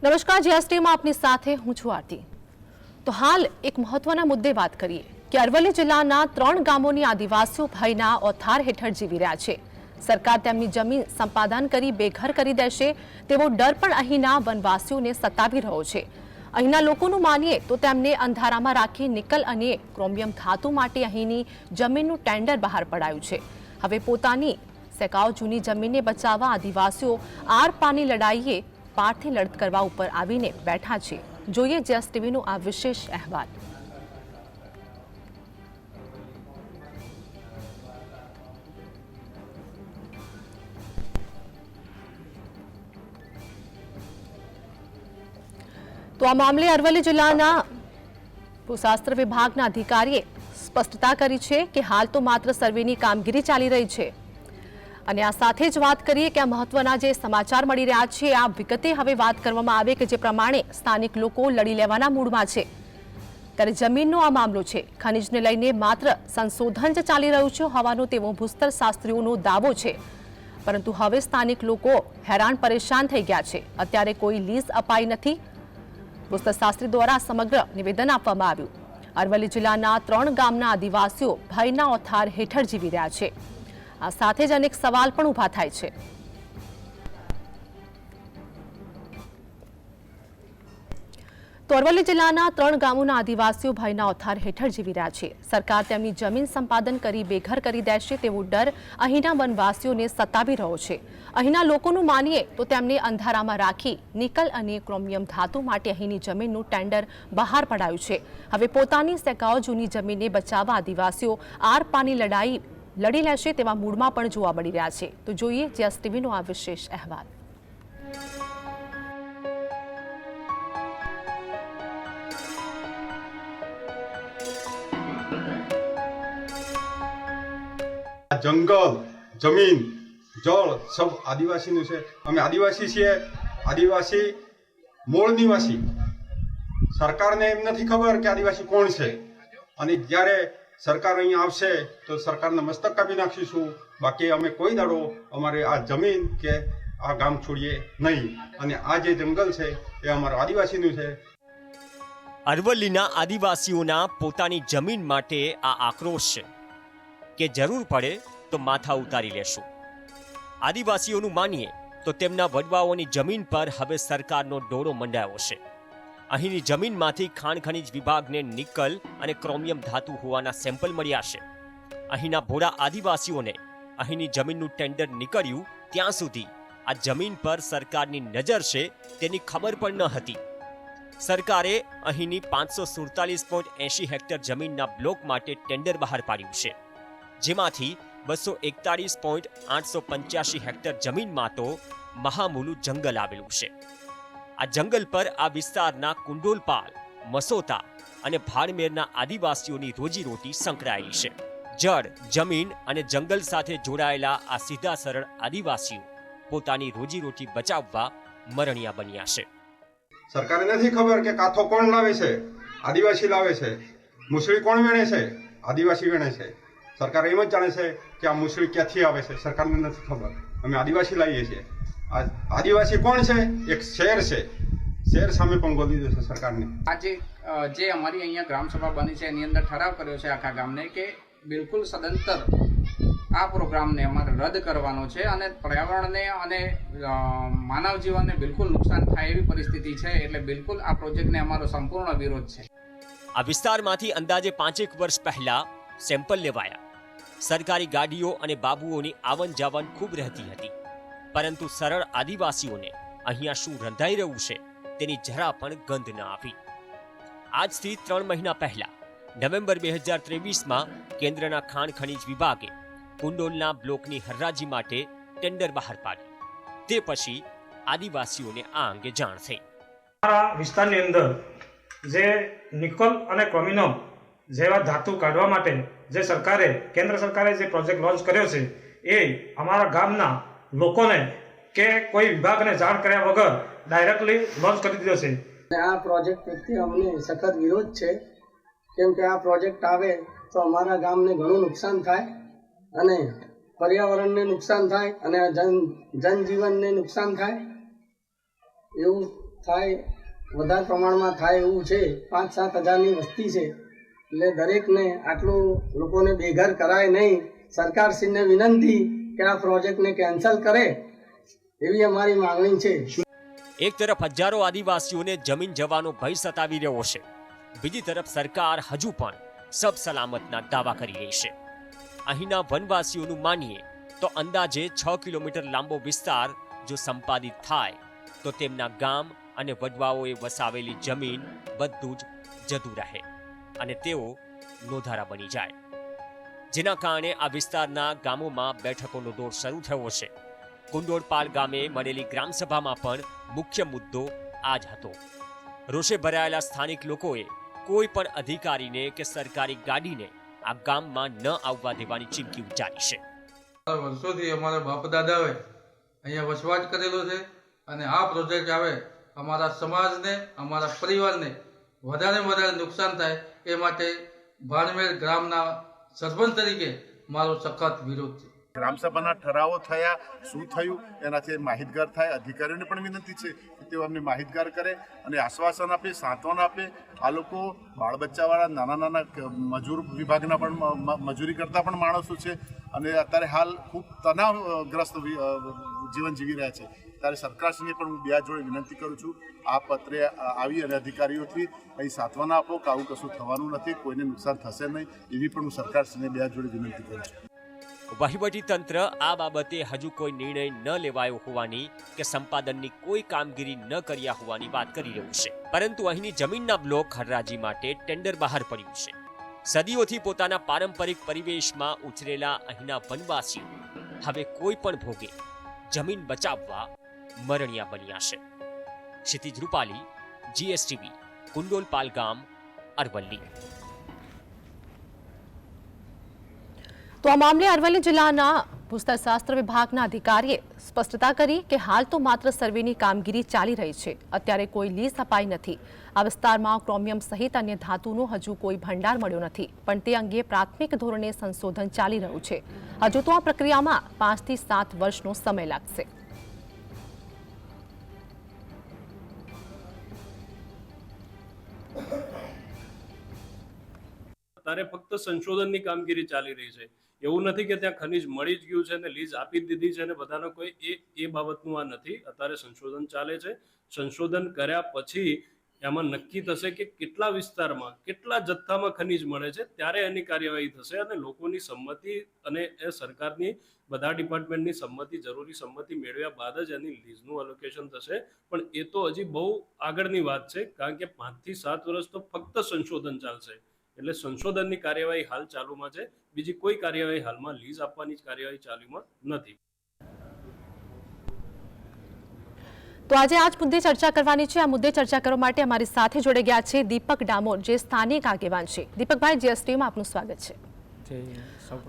નમસ્કાર, જીએસટીમાં આપની સાથે હું છું આરતી। તો હાલ એક મહત્વના મુદ્દે વાત કરીએ કે અરવલ્લી જિલ્લાના 3 ગામોની આદિવાસીઓ ભયના ઓથાર હેઠળ જીવી રહ્યા છે। સરકાર તેમની જમીન સંપાદન કરી બેઘર કરી દેશે તેવો ડર પણ અહીંના વનવાસીઓને સતાવી રહ્યો છે। અહીંના લોકોનું માનીએ તો તેમને અંધારામાં રાખી નિકલ અને ક્રોમિયમ ધાતુ માટે અહીંની જમીનનું ટેન્ડર બહાર પડાયું છે। હવે પોતાની સેકાઓ જૂની જમીનને બચાવવા આદિવાસીઓ આર પારની લડાઈએ પારથી લડત કરવા ઉપર આવીને બેઠા છે। જોઈએ જીએસટીવીનો આ વિશેષ અહેવાલ। તો આ મામલે અરવલ્લી જિલ્લાના ભૂશાસ્ત્ર વિભાગના અધિકારીએ સ્પષ્ટતા કરી છે કે હાલ તો માત્ર સર્વેની કામગીરી ચાલી રહી છે। અને આ સાથે જ વાત કરીએ કે આ મહત્વના જે સમાચાર મળી રહ્યા છે આ વિગતે હવે વાત કરવામાં આવે કે જે પ્રમાણે સ્થાનિક લોકો લડી લેવાના મૂડમાં છે ત્યારે જમીનનો આ મામલો છે। ખનિજને લઈને માત્ર સંશોધન જ ચાલી રહ્યું છે હોવાનો તેવો ભૂસ્તર શાસ્ત્રીઓનો દાવો છે, પરંતુ હવે સ્થાનિક લોકો હેરાન પરેશાન થઈ ગયા છે। અત્યારે કોઈ લીઝ અપાઈ નથી। ભૂસ્તર શાસ્ત્રી દ્વારા સમગ્ર નિવેદન આપવામાં આવ્યું। અરવલ્લી જિલ્લાના 3 ગામના આદિવાસીઓ ભયના ઓથાર હેઠળ જીવી રહ્યા છે। આ સાથે જ અનેક સવાલ પણ ઊભા થાય છે। તો અરવલ્લી જિલ્લાના 3 ગામોના આદિવાસીઓ ભયના ઓથાર હેઠળ જીવી રહ્યા છે। સરકાર તેમની જમીન સંપાદન કરી બેઘર કરી દેશે તેવો ડર અહીંના વનવાસીઓને સતાવી રહ્યો છે। અહીંના લોકોનું માનીએ તો તેમને અંધારામાં રાખી નિકલ અને ક્રોમિયમ ધાતુ માટે અહીંની જમીનનું ટેન્ડર બહાર પડાયું છે। હવે પોતાની સેકાઓ જૂની જમીનને બચાવવા આદિવાસીઓ આર પારની લડાઈ લડી લેશે તેવા મૂડમાં પણ જોવા મળી રહ્યા છે। તો જોઈએ જીએસટીવીનો આ વિશેષ અહેવાલ। जंगल जमीन जल सब आदिवासी नु छे। अमे आदिवासी छे, आदिवासी मूल निवासी। सरकार ने एम नहीं खबर कि आदिवासी कोण छे अने ज्यारे सरकार अहीं आवशे तो सरकार ने मस्तक कापी नाखीशुं। बाकी अमे कोई दाड़ो अमारे आ जमीन के आ गाम छोड़ीए नहीं अने आ जे जंगल छे ए अमारा आदिवासी नु छे। अरवल्लीना आदिवासीओना पोतानी जमीन माटे आ आक्रोश छे કે જરૂર પડે તો માથા ઉતારી લેશું। આદિવાસીઓનું માનીએ તો તેમના વડવાઓની જમીન પર હવે સરકારનો દોરો મંડાયો છે। અહીંની જમીનમાંથી ખાણ ખનીજ વિભાગને નિકલ અને ક્રોમિયમ ધાતુ હોવાના સેમ્પલ મળ્યા છે। અહીંના ભોળા આદિવાસીઓને અહીંની જમીનનું ટેન્ડર નીકળ્યું ત્યાં સુધી આ જમીન પર સરકારની નજર છે તેની ખબર પણ ન હતી। સરકારે અહીંની 547.80 હેક્ટર જમીનના બ્લોક માટે ટેન્ડર બહાર પાડ્યું છે, જેમાંથી 241.885 હેક્ટર જમીનમાં તો મહામૂલું જંગલ આવેલું છે। આ જંગલ પર આ વિસ્તારના કુંડોલપાલ, મસોતા અને ભાડમેરના આદિવાસીઓની રોજીરોટી સંકળાયેલી છે। જળ, જમીન અને જંગલ સાથે જોડાયેલા આ સીધા સરળ આદિવાસીઓ પોતાની રોજીરોટી બચાવવા મરણિયા બન્યા છે। सरकार ने नहीं खबर कि काथो कोण लावे छे, आदिवासी लावे छे। मुसळी कोण वेणे छे, आदिवासी वेणे छे। सरकार एम ज जाणे छे कि आ मुसळी क्यांथी आवे छे, सरकार ने नहीं खबर। अमे आदिवासी लावीए छीए। आ आदिवासी कोण छे? एक शहर छे। शहर सामे पण बोली दे छे सरकार ने। आज जे अमारी अहींया ग्राम सभा बनी छे एनी अंदर ठराव कर्यो छे आखा गामने के बिल्कुल सदंतर आ प्रोग्रामने अमारे रद्द करवानो छे અને पर्यावरणने અને मानव जीवनने बिल्कुल नुकसान थाय एवी परिस्थिति छे એટલે बिल्कुल आ प्रोजेक्टने अमारो संपूर्ण विरोध छे। આ વિસ્તારમાંથી અંદાજે 5 વર્ષ પહેલા સેમ્પલ લેવાયા। સરકારી ગાડીઓ અને બાબુઓની આવન જાવન ખૂબ રહેતી હતી, પરંતુ સરળ આદિવાસીઓને અહીંયા શું રંધાઈ રહ્યું છે તેની જરા પણ ગંધ ન આવી। આજથી 3 મહિના પહેલા નવેમ્બર 2023માં કેન્દ્રના ખાણ ખનીજ વિભાગે કુંડોલના બ્લોકની હરાજી માટે ટેન્ડર બહાર પાડ્યું। તે પછી આદિવાસીઓને આ અંગે જાણ થઈ। વિસ્તારની અંદર જે નિકલ અને ક્રોમિયમ જેવા ધાતુ કાઢવા માટે જે સરકારે કેન્દ્ર સરકારે જે પ્રોજેક્ટ લોન્ચ કર્યો છે એ અમારા ગામના લોકોને કે કોઈ વિભાગને જાણ કર્યા વગર ડાયરેક્ટલી લોન્ચ કરી દીધો છે। આ પ્રોજેક્ટ પ્રત્યે અમને સખત વિરોધ છે, કેમ કે આ પ્રોજેક્ટ આવે તો અમારા ગામને ઘણું નુકસાન થાય અને पर्यावरणने नुकसान थाय अने जनजीवनने नुकसान थाय एवुं થાય વધારે પ્રમાણમાં થાય એવું છે. 5-7 હજારની વસ્તી છે એટલે દરેકને આટલું લોકોને બેઘર કરાય નહીં. સરકારશ્રીને વિનંતી કે આ પ્રોજેક્ટને કેન્સલ કરે એવી અમારી માંગણી છે. એક તરફ હજારો આદિવાસીઓને જમીન જવાનો ભય સતાવી રહ્યો છે, બીજી તરફ સરકાર હજુ પણ સબ સલામતના દાવા કરી રહી છે. અહીંના વનવાસીઓનું માનીએ તો અંદાજે 6 કિલોમીટર લાંબો વિસ્તાર જો સંપાદિત થાય તો તેમના ગામ અને વડવાઓએ વસાવેલી જમીન બધું જ જતું રહે અને તેઓ નોધારા બની જાય, જેના કારણે આ વિસ્તારના ગામોમાં બેઠકોનો દોર શરૂ થયો છે. કુંડોળપાલ ગામે મળેલી ગ્રામસભામાં પણ મુખ્ય મુદ્દો આ જ હતો. રોષે ભરાયેલા સ્થાનિક લોકોએ કોઈ પણ અધિકારીને કે સરકારી ગાડીને આ ગામમાં ન આવવા દેવાની ચીમકી ઉચ્ચારી છે. વર્ષોથી અમારા બાપ દાદાએ અહીંયા વસવાટ કરેલો છે અને આ પ્રોજેક્ટ આવે અમારા સમાજને, અમારા પરિવારને વધારે નુકસાન થાય એ માટે ભાણમેર ગ્રામના સરપંચ તરીકે મારો સખત વિરોધ છે. ગ્રામસભાના ઠરાવો થયા, શું થયું એનાથી માહિતગાર થાય. અધિકારીઓને પણ વિનંતી છે કે તેઓ અમને માહિતગાર કરે અને આશ્વાસન આપે, સાંત્વના આપે. આ લોકો બાળ બચ્ચાવાળા નાના મજૂર વિભાગના પણ મજૂરી કરતા પણ માણસો છે અને અત્યારે હાલ ખૂબ તણાવગ્રસ્ત જીવન જીવી રહ્યા છે. ત્યારે સરકારશ્રીને પણ હું બે જોડે વિનંતી કરું છું, આ પત્રે આવી અને અધિકારીઓથી અહીં સાંત્વના આપો કે આવું કશું થવાનું નથી, કોઈને નુકસાન થશે નહીં, એવી પણ હું સરકારશ્રીને બે જોડે વિનંતી કરું છું. વહીવટી તંત્ર આ બાબતે હજુ કોઈ નિર્ણય ન લેવાયો હોવાની કે સંપાદનની કોઈ કામગીરી ન કર્યા હોવાની વાત કરી રહ્યું છે. પરંતુ અહીંની જમીનના બ્લોક હરાજી માટે ટેન્ડર બહાર પડ્યું છે. સદીઓથી પોતાના પારંપરિક પરિવેશમાં ઉછરેલા અહીંના વનવાસીઓ હવે કોઈ પણ ભોગે જમીન બચાવવા મરણિયા બન્યા છે. ક્ષિતિજ રૂપાલી, GSTV, કુંડોલપાલ ગામ, અરવલ્લી. તો આ મામલે અરવલ્લી જિલ્લાના ભૂસ્તરશાસ્ત્ર વિભાગના અધિકારીએ સ્પષ્ટતા કરી કે હાલ તો માત્ર સર્વેની કામગીરી ચાલી રહી છે, અત્યારે કોઈ લીઝ અપાઈ નથી. આ વિસ્તારમાં ક્રોમિયમ સહિત અન્ય ધાતુનો હજુ કોઈ ભંડાર મળ્યો નથી, પણ તે અંગે પ્રાથમિક ધોરણે સંશોધન ચાલી રહ્યું છે. હજુ તો આ પ્રક્રિયામાં 5 થી 7 વર્ષનો સમય લાગશે. અત્યારે ફક્ત સંશોધનની કામગીરી ચાલી રહી છે. એવું નથી કે ત્યાં ખનીજ મળી જ ગયું છે અને લીઝ આપી દીધી છે અને બધાનો કોઈ એ બાબતનું આ નથી. અત્યારે સંશોધન ચાલે છે. સંશોધન કર્યા પછી એમાં નક્કી થશે કે કેટલા વિસ્તારમાં કેટલા જથ્થામાં ખનીજ મળે છે, ત્યારે એની કાર્યવાહી થશે અને લોકોની સંમતિ અને એ સરકારની બધા ડિપાર્ટમેન્ટની સંમતિ, જરૂરી સંમતિ મેળવ્યા બાદ જ એની લીઝનું એલોકેશન થશે. પણ એ તો હજી બહુ આગળની વાત છે, કારણ કે 5 થી 7 વર્ષ તો ફક્ત સંશોધન ચાલશે. એટલે સંશોધનની કાર્યવાહી હાલ ચાલુમાં છે, બીજી કોઈ કાર્યવાહી હાલમાં લીઝ આપવાની જ કાર્યવાહી ચાલુમાં નથી. તો આજે આ જ મુદ્દે ચર્ચા કરવાની છે. આ મુદ્દે ચર્ચા કરવા માટે અમારી સાથે જોડે ગયા છે દીપક ડામોર, જે સ્થાનિક આગેવાન છે. દીપકભાઈ, GSTVમાં આપનું સ્વાગત છે.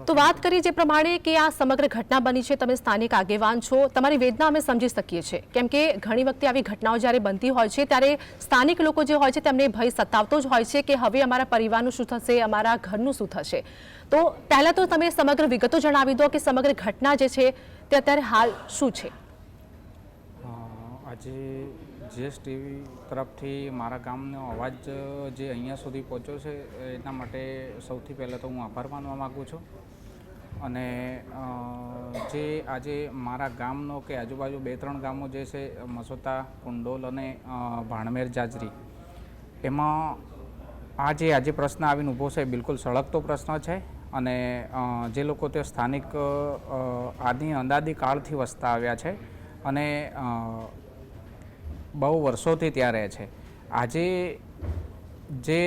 તો વાત કરી જે પ્રમાણે કે આ સમગ્ર ઘટના બની છે, તમે સ્થાનિક આગેવાન છો, તમારી વેદના અમે સમજી શકીએ છીએ, કેમ કે ઘણી વખતે આવી ઘટનાઓ જ્યારે બનતી હોય છે ત્યારે સ્થાનિક લોકો જે હોય છે તેમને ભય સતાવતો જ હોય છે કે હવે અમારા પરિવારનું શું થશે, અમારા ઘરનું શું થશે. તો પહેલાં તો તમે સમગ્ર વિગતો જણાવી દો કે સમગ્ર ઘટના જે છે તે અત્યારે હાલ શું છે. આજે GSTV તરફથી મારા ગામનો અવાજ જે અહીંયા સુધી પહોંચ્યો છે એના માટે સૌથી પહેલાં તો હું આભાર માનવા માગું છું. અને જે આજે મારા ગામનો કે આજુબાજુ 2-3 ગામો જે છે, મસોતા, કુંડોલ અને ભાણમેર જાજરી, એમાં આજે પ્રશ્ન આવીને ઊભો છે બિલકુલ સળગતો પ્રશ્ન છે. અને જે લોકો તે સ્થાનિક અનાદિ કાળથી વસતા આવ્યા છે અને બહુ વર્ષોથી ત્યાં રહે છે. આજે જે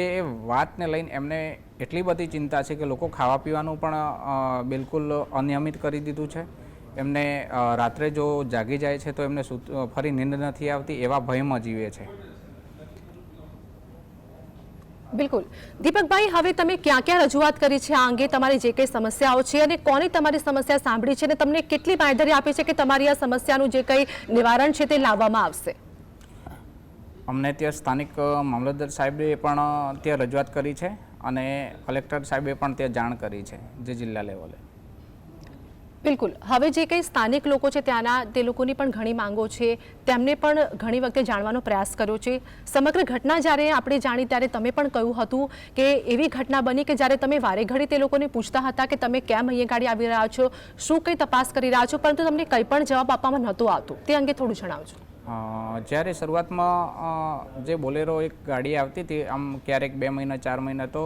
વાતને લઈને એમને એટલી બધી ચિંતા છે કે લોકો ખાવા પીવાનું પણ બિલકુલ અનિયમિત કરી દીધું છે. એમને રાત્રે જો જાગી જાય છે તો એમને ફરી નીંદ નથી આવતી, એવા ભયમાં જીવે છે. બિલકુલ. દીપકભાઈ, હવે તમે ક્યાં ક્યાં રજૂઆત કરી છે આ અંગે, તમારી જે કંઈ સમસ્યાઓ છે અને કોને તમારી સમસ્યા સાંભળી છે અને તમને કેટલી બાંયધરી આપી છે કે તમારી આ સમસ્યાનું જે કંઈ નિવારણ છે તે લાવવામાં આવશે? અમને ત્યાં સ્થાનિક મામલતદાર સાહેબે પણ ત્યાં રજૂઆત કરી છે અને કલેક્ટર સાહેબે પણ ત્યાં જાણ કરી છે, જે જિલ્લા લેવલે. બિલકુલ, હવે જે કંઈ સ્થાનિક લોકો છે ત્યાંના, તે લોકોની પણ ઘણી માંગો છે, તેમને પણ ઘણી વખતે જાણવાનો પ્રયાસ કર્યો છે. સમગ્ર ઘટના જ્યારે આપણે જાણી ત્યારે તમે પણ કહ્યું હતું કે એવી ઘટના બની કે જ્યારે તમે વારે ઘડી તે લોકોને પૂછતા હતા કે તમે કેમ અહીંયા ગાડી આવી રહ્યા છો, શું કંઈ તપાસ કરી રહ્યા છો, પરંતુ તમને કંઈ પણ જવાબ આપવામાં નહોતો આવતો. તે અંગે થોડું જણાવજો. જ્યારે શરૂઆતમાં જે બોલેરો એક ગાડી આવતી હતી, આમ ક્યારેક 2 મહિના 4 મહિના, તો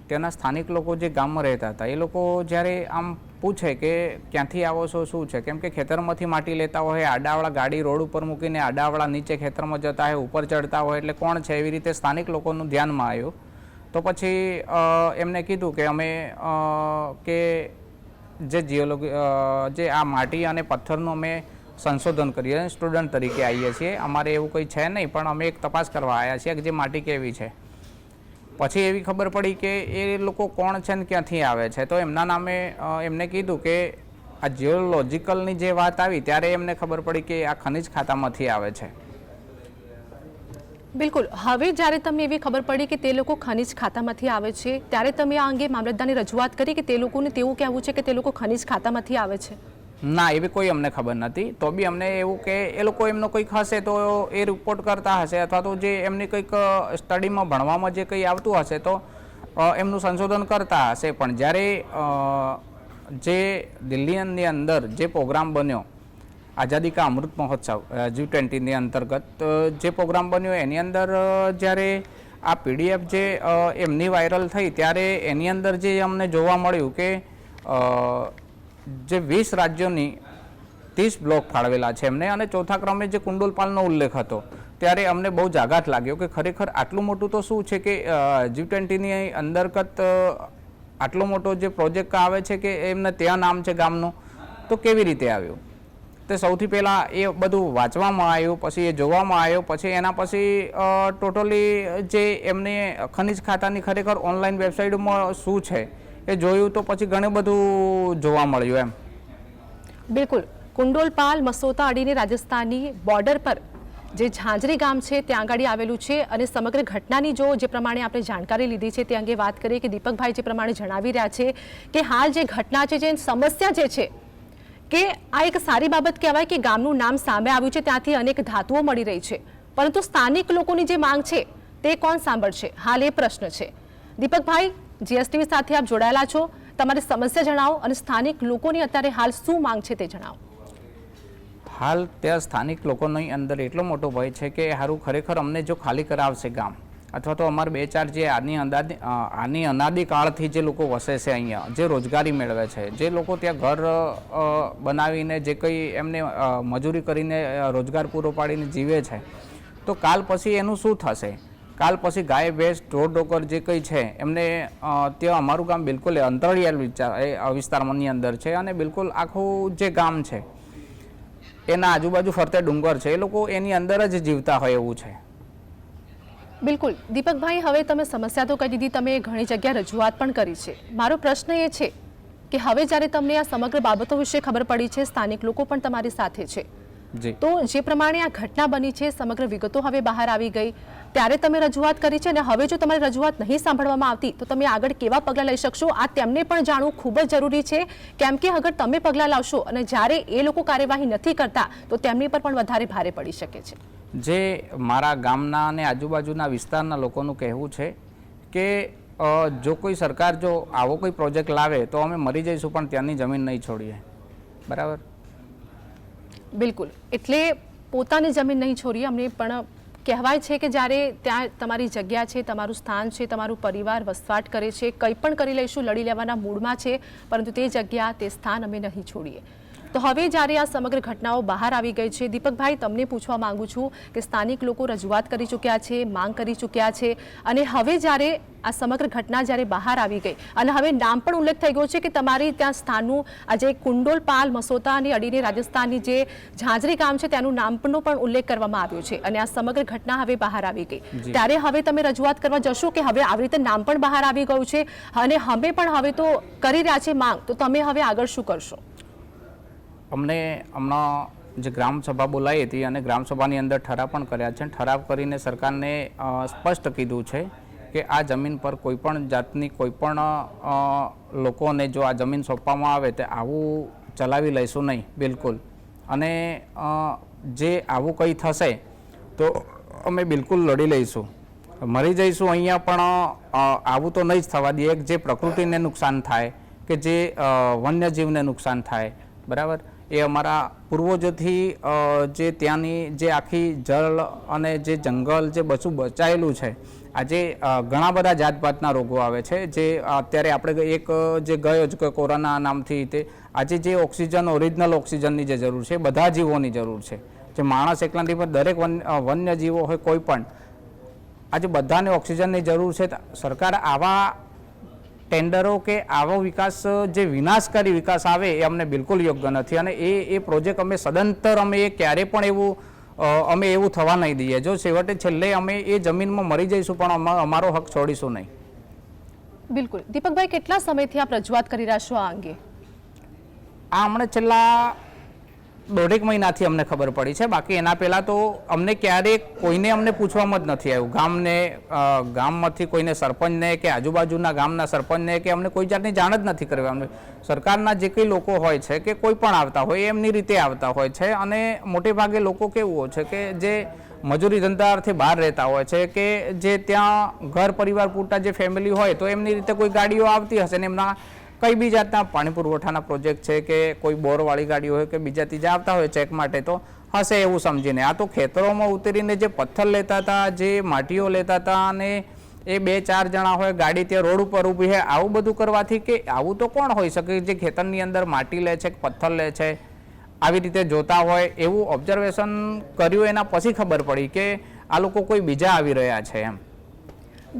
ત્યાંના સ્થાનિક લોકો જે ગામમાં રહેતા હતા એ લોકો જ્યારે આમ પૂછે કે ક્યાંથી આવો છો, શું છે, કેમ કે ખેતરમાંથી માટી લેતા હોય, આડાવાળા ગાડી રોડ ઉપર મૂકીને આડાવાળા નીચે ખેતરમાં જતા હોય, ઉપર ચડતા હોય, એટલે કોણ છે એવી રીતે સ્થાનિક લોકોનું ધ્યાનમાં આવ્યું. તો પછી એમને કીધું કે અમે કે જે જીઓલોજી જે આ માટી અને પથ્થરનું અમે સંશોધન કરીએ, સ્ટુડન્ટ તરીકે આવીએ છીએ, અમારે એવું કંઈ છે નહીં, પણ અમે એક તપાસ કરવા આવ્યા છીએ કે જે માટી કેવી છે. પછી એવી ખબર પડી કે એ લોકો કોણ છે ને ક્યાંથી આવે છે. તો એમના નામે એમને કીધું કે આ જીઓલોજિકલની જે વાત આવી ત્યારે એમને ખબર પડી કે આ ખનિજ ખાતામાંથી આવે છે. બિલકુલ, હવે જ્યારે તમને એવી ખબર પડી કે તે લોકો ખનિજ ખાતામાંથી આવે છે ત્યારે તમે આ અંગે મામલતદારની રજૂઆત કરી કે તે લોકોને તેવું કહેવું છે કે તે લોકો ખનિજ ખાતામાંથી આવે છે? ના, એવી કોઈ અમને ખબર નથી. તો બી અમને એવું કે એ લોકો એમનો કંઈક હશે તો એ રિપોર્ટ કરતા હશે, અથવા તો જે એમની કંઈક સ્ટડીમાં ભણવામાં જે કંઈ આવતું હશે તો એમનું સંશોધન કરતા હશે. પણ જ્યારે જે દિલ્હીની અંદર જે પ્રોગ્રામ બન્યો આઝાદી કા અમૃત મહોત્સવ G20ની અંતર્ગત જે પ્રોગ્રામ બન્યો એની અંદર જ્યારે આ PDF જે એમની વાયરલ થઈ ત્યારે એની અંદર જે અમને જોવા મળ્યું કે જે 20 રાજ્યોની 30 બ્લોક ફાળવેલા છે એમને, અને ચોથા ક્રમે જે કુંડોલપાલનો ઉલ્લેખ હતો ત્યારે અમને બહુ જાગાટ લાગ્યો કે ખરેખર આટલું મોટું તો શું છે કે G20ની અંતર્ગત આટલો મોટો જે પ્રોજેક્ટ આવે છે કે એમને ત્યાં નામ છે ગામનું, તો કેવી રીતે આવ્યું? તે સૌથી પહેલાં એ બધું વાંચવામાં આવ્યું, પછી એ જોવામાં આવ્યું, પછી એના પછી ટોટલી જે એમને ખનિજ ખાતાની ખરેખર ઓનલાઈન વેબસાઇટમાં શું છે એ જોયું, તો પછી ઘણું બધું જોવા મળ્યું એમ. બિલકુલ, કુંડોલપાલ મસોતા અડીને રાજસ્થાનની બોર્ડર પર જે ઝાંઝરી ગામ છે ત્યાં આગળ આવેલું છે. અને સમગ્ર ઘટનાની જે પ્રમાણે આપણે જાણકારી લીધી છે તે અંગે વાત કરીએ કે દીપકભાઈ જે પ્રમાણે જણાવી રહ્યા છે કે હાલ જે ઘટના છે, જે સમસ્યા જે છે કે આ એક સારી બાબત કહેવાય કે ગામનું નામ સામે આવ્યું છે, ત્યાંથી અનેક ધાતુઓ મળી રહી છે, પરંતુ સ્થાનિક લોકોની જે માંગ છે તે કોણ સાંભળશે, હાલ એ પ્રશ્ન છે. દીપકભાઈ, GSTV સાથે આપ જોડાયેલા છો, તમારી સમસ્યા જણાવો અને સ્થાનિક લોકોની અત્યારે હાલ શું માંગ છે તે જણાવો. હાલ ત્યાં સ્થાનિક લોકોની અંદર એટલો મોટો ભય છે કે સારું ખરેખર અમને જો ખાલી કરાવશે ગામ, અથવા તો અમારે 2-4 જે આની અનાદિકાળથી જે લોકો વસે છે અહીંયા, જે રોજગારી મેળવે છે, જે લોકો ત્યાં ઘર બનાવીને જે કંઈ એમને મજૂરી કરીને રોજગાર પૂરો પાડીને જીવે છે, તો કાલ પછી એનું શું થશે? કાલ પછી ગાય ભેંસ ઢોર ઢોકર જે કંઈ છે એમને ત્યાં અમારું ગામ બિલકુલ અંતરિયાળ વિસ્તારની અંદર છે, અને બિલકુલ આખું જે ગામ છે એના આજુબાજુ ફરતે ડુંગર છે, એ લોકો એની અંદર જ જીવતા હોય એવું છે. બિલકુલ દીપકભાઈ, હવે તમે સમસ્યા તો કહી દીધી, તમે ઘણી જગ્યાએ રજૂઆત પણ કરી છે. મારો પ્રશ્ન એ છે કે હવે જ્યારે તમને આ સમગ્ર બાબતો વિશે ખબર પડી છે, સ્થાનિક લોકો પણ તમારી સાથે છે, તો જે પ્રમાણે આ ઘટના બની છે, સમગ્ર વિગતો હવે બહાર આવી ગઈ, ત્યારે તમે રજૂઆત કરી છે, અને હવે જો તમારી રજૂઆત નહીં સાંભળવામાં આવતી તો તમે આગળ કેવા પગલાં લઈ શકશો, આ તેમને પણ જાણવું ખૂબ જ જરૂરી છે. કેમ કે અગર તમે પગલાં લાવશો અને જ્યારે એ લોકો કાર્યવાહી નથી કરતા તો તેમની પર પણ વધારે ભારે પડી શકે છે. જે મારા ગામના અને આજુબાજુના વિસ્તારના લોકોનું કહેવું છે કે જો કોઈ સરકાર જો આવો કોઈ પ્રોજેક્ટ લાવે તો અમે મરી જઈશું પણ ત્યાંની જમીન નહીં છોડીએ. બરાબર? બિલકુલ, એટલે પોતાની જમીન નહીં છોડીએ. અમને પણ કહેવાય છે કે જ્યારે ત્યાં તમારી જગ્યા છે, તમારું સ્થાન છે, તમારું પરિવાર વસવાટ કરે છે, કંઈ પણ કરી લઈશું, લડી લેવાના મૂડમાં છે, પરંતુ તે જગ્યા, તે સ્થાન અમે નહીં છોડીએ. તો હવે જ્યારે આ સમગ્ર ઘટનાઓ બહાર આવી ગઈ છે, દીપકભાઈ, તમને પૂછવા માંગુ છું કે સ્થાનિક લોકો રજૂઆત કરી ચૂક્યા છે, માંગ કરી ચૂક્યા છે, અને હવે જ્યારે આ સમગ્ર ઘટના જ્યારે બહાર આવી ગઈ અને હવે નામ પણ ઉલ્લેખ થઈ ગયો છે કે તમારી ત્યાં સ્થાનનું આજે કુંડોલપાલ મસોતાની અડીને રાજસ્થાનની જે ઝાંઝરી ગામ છે ત્યાંનું નામનો પણ ઉલ્લેખ કરવામાં આવ્યો છે, અને આ સમગ્ર ઘટના હવે બહાર આવી ગઈ, ત્યારે હવે તમે રજૂઆત કરવા જશો કે હવે આવી રીતે નામ પણ બહાર આવી ગયું છે અને અમે પણ હવે તો કરી રહ્યા છે માંગ, તો તમે હવે આગળ શું કરશો? અમને હમણાં જે ગ્રામસભા બોલાવી હતી અને ગ્રામસભાની અંદર ઠરાવ પણ કર્યા છે. ઠરાવ કરીને સરકારને સ્પષ્ટ કીધું છે કે આ જમીન પર કોઈપણ જાતની કોઈપણ લોકોને જો આ જમીન સોંપવામાં આવે તો આવું ચલાવી લઈશું નહીં બિલકુલ. અને જે આવું કંઈ થશે તો અમે બિલકુલ લડી લઈશું. મરી જઈશું અહીંયા પણ આવું તો નહીં જ થવા દઈએ. જે પ્રકૃતિને નુકસાન થાય કે જે વન્યજીવને નુકસાન થાય, બરાબર, એ અમારા પૂર્વજોથી જે ત્યાંની જે આખી જળ અને જે જંગલ જે બધું બચાયેલું છે, આજે ઘણા બધા જાતભાતના રોગો આવે છે. જે અત્યારે આપણે એક જે ગયો જ કોરોના નામથી તે આજે જે ઓક્સિજન, ઓરિજિનલ ઓક્સિજનની જે જરૂર છે, બધા જીવોની જરૂર છે. જે માણસ એકલાથી પણ દરેક વન્યજીવો હોય કોઈ પણ, આજે બધાને ઓક્સિજનની જરૂર છે. સરકાર આવા ટેન્ડરો કે આવો વિકાસ જે વિનાશકારી વિકાસ આવે એ અમને બિલકુલ યોગ્ય નથી. અને એ પ્રોજેક્ટ અમે સદંતર અમે ક્યારે પણ એવું અમે એવું થવા નહીં દઈએ. જો છેવટે છેલ્લે અમે એ જમીનમાં મરી જઈશું પણ અમારો હક છોડીશું નહીં. બિલકુલ. દીપકભાઈ, કેટલા સમયથી આપ રજૂઆત કરી રહ્યા છો આ અંગે? આ હમણાં છેલ્લા 1.5 મહિનાથી અમને ખબર પડી છે. બાકી એના પહેલાં તો અમને ક્યારેય કોઈને અમને પૂછવામાં જ નથી આવ્યું. ગામમાંથી કોઈને સરપંચને કે આજુબાજુના ગામના સરપંચને કે અમને કોઈ જાતની જાણ જ નથી કરવી. અમને સરકારના જે કંઈ લોકો હોય છે કે કોઈ પણ આવતા હોય એમની રીતે આવતા હોય છે. અને મોટે ભાગે લોકો કેવું હોય છે કે જે મજૂરી ધંધાથી બહાર રહેતા હોય છે કે જે ત્યાં ઘર પરિવાર પૂરતા જે ફેમિલી હોય તો એમની રીતે કોઈ ગાડીઓ આવતી હશે ને એમના કઈ બી જાતના પાણી પુરવઠાના પ્રોજેક્ટ છે કે કોઈ બોરવાળી ગાડીઓ હોય કે બીજા ત્રીજા આવતા હોય ચેક માટે તો હશે એવું સમજીને. આ તો ખેતરોમાં ઉતરીને જે પથ્થર લેતા હતા, જે માટીઓ લેતા હતા અને એ 2-4 જણા હોય ગાડી ત્યાં રોડ ઉપર ઊભી છે, આવું બધું કરવાથી કે આવું તો કોણ હોઈ શકે જે ખેતરની અંદર માટી લે છે, પથ્થર લે છે, આવી રીતે જોતા હોય. એવું ઓબ્ઝર્વેશન કર્યું એના પછી ખબર પડી કે આ લોકો કોઈ બીજા આવી રહ્યા છે એમ.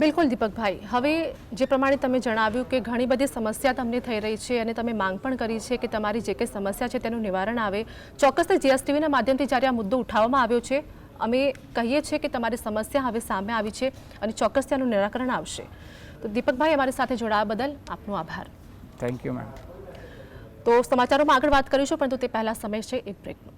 બિલકુલ દીપકભાઈ, હવે જે પ્રમાણે તમે જણાવ્યું કે ઘણી બધી સમસ્યા તમને થઈ રહી છે અને તમે માંગ પણ કરી છે કે તમારી જે કંઈ સમસ્યા છે તેનું નિવારણ આવે. ચોક્કસથી જીએસટીવીના માધ્યમથી જ્યારે આ મુદ્દો ઉઠાવવામાં આવ્યો છે, અમે કહીએ છીએ કે તમારી સમસ્યા હવે સામે આવી છે અને ચોક્કસ તેનું નિરાકરણ આવશે. તો દીપકભાઈ, અમારી સાથે જોડાવા બદલ આપનો આભાર. Thank you ma'am. તો સમાચારોમાં આગળ વાત કરીશું, પરંતુ તે પહેલાં સમય છે એક બ્રેકનો.